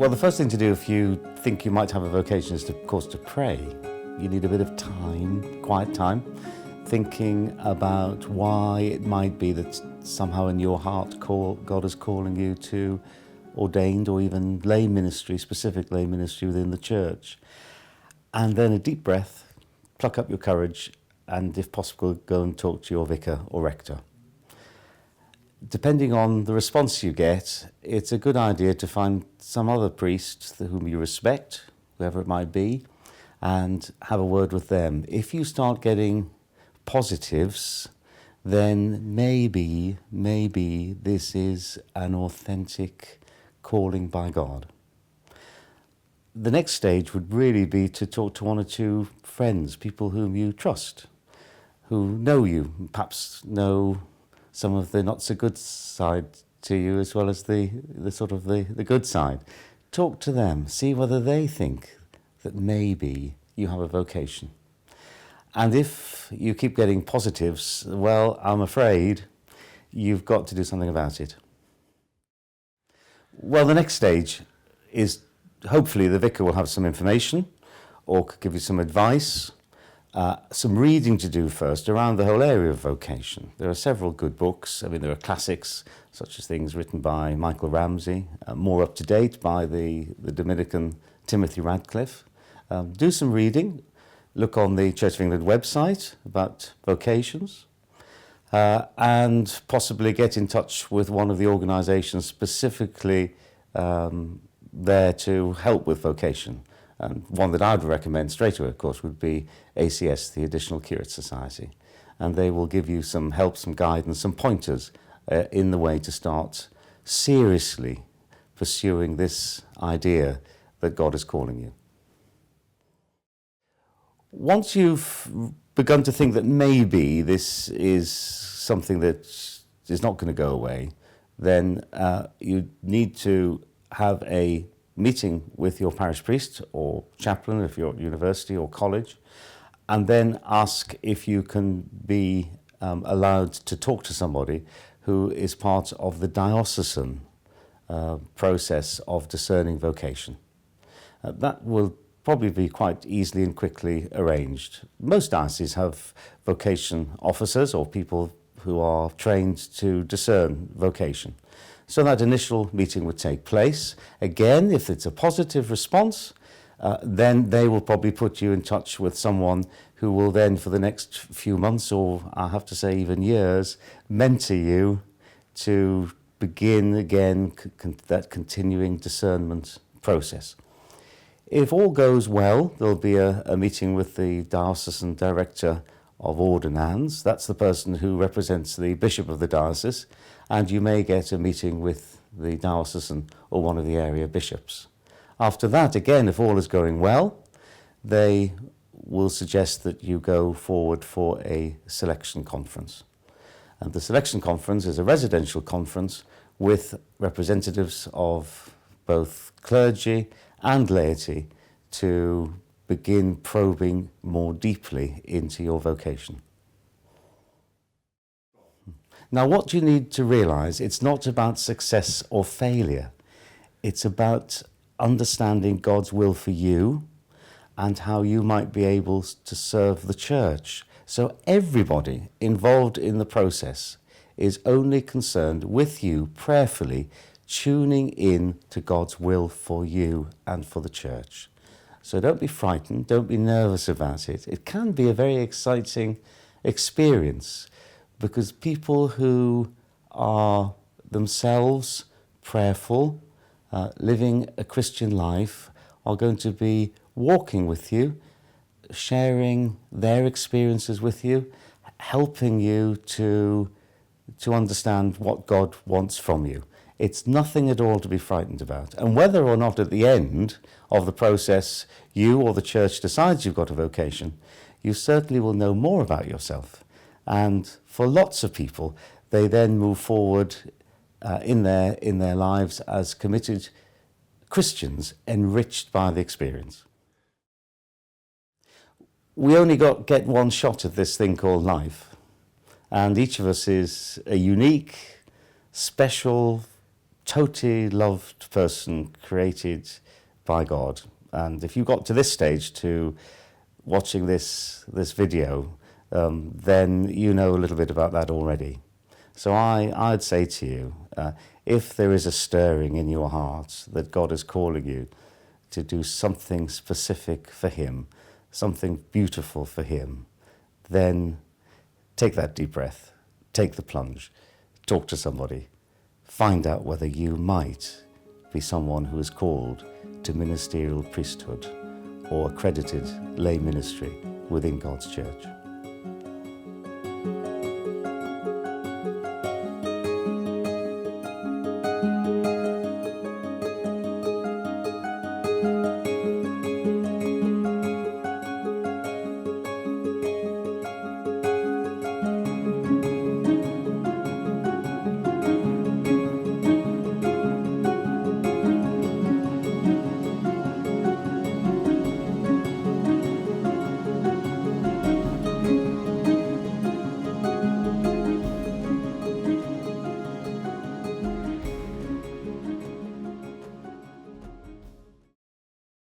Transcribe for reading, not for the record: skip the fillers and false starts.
Well, the first thing to do if you think you might have a vocation is, of course, to pray. You need a bit of time, quiet time, thinking about why it might be that somehow in your heart God is calling you to ordained or even lay ministry, specific lay ministry within the church. And then a deep breath, pluck up your courage, and if possible, go and talk to your vicar or rector. Depending on the response you get, it's a good idea to find some other priest whom you respect, whoever it might be, and have a word with them. If you start getting positives, then maybe this is an authentic calling by God. The next stage would really be to talk to one or two friends, people whom you trust, who know you, perhaps know some of the not so good side to you as well as the good side. Talk to them, see whether they think that maybe you have a vocation. And if you keep getting positives, well, I'm afraid you've got to do something about it. Well, the next stage is hopefully the vicar will have some information or could give you some advice. Some reading to do first around the whole area of vocation. There are several good books. I mean, there are classics, such as things written by Michael Ramsey, more up to date by the Dominican Timothy Radcliffe. Do some reading. Look on the Church of England website about vocations, and possibly get in touch with one of the organisations specifically there to help with vocation. And one that I would recommend straight away, of course, would be ACS, the Additional Curate Society. And they will give you some help, some guidance, some pointers in the way to start seriously pursuing this idea that God is calling you. Once you've begun to think that maybe this is something that is not going to go away, then you need to have a meeting with your parish priest or chaplain if you're at university or college, and then ask if you can be allowed to talk to somebody who is part of the diocesan process of discerning vocation. That will probably be quite easily and quickly arranged. Most dioceses have vocation officers or people who are trained to discern vocation. So that initial meeting would take place. Again, if it's a positive response, then they will probably put you in touch with someone who will then, for the next few months, or I have to say even years, mentor you to begin again that continuing discernment process. If all goes well, there'll be a meeting with the diocesan director of ordinands. That's the person who represents the bishop of the diocese, and you may get a meeting with the diocesan or one of the area bishops. After that, again, if all is going well, they will suggest that you go forward for a selection conference. And the selection conference is a residential conference with representatives of both clergy and laity to begin probing more deeply into your vocation. Now, what you need to realize, it's not about success or failure. It's about understanding God's will for you and how you might be able to serve the church. So everybody involved in the process is only concerned with you prayerfully, tuning in to God's will for you and for the church. So don't be frightened, don't be nervous about it. It can be a very exciting experience, because people who are themselves prayerful, living a Christian life, are going to be walking with you, sharing their experiences with you, helping you to understand what God wants from you. It's nothing at all to be frightened about. And whether or not at the end of the process you or the church decides you've got a vocation, you certainly will know more about yourself. And for lots of people, they then move forward in their lives as committed Christians, enriched by the experience. We only get one shot at this thing called life, and each of us is a unique, special totally loved person created by God. And if you got to this stage to watching this video, then you know a little bit about that already. So I'd say to you, if there is a stirring in your heart that God is calling you to do something specific for Him, something beautiful for Him, then take that deep breath, take the plunge, talk to somebody, find out whether you might be someone who is called to ministerial priesthood or accredited lay ministry within God's church.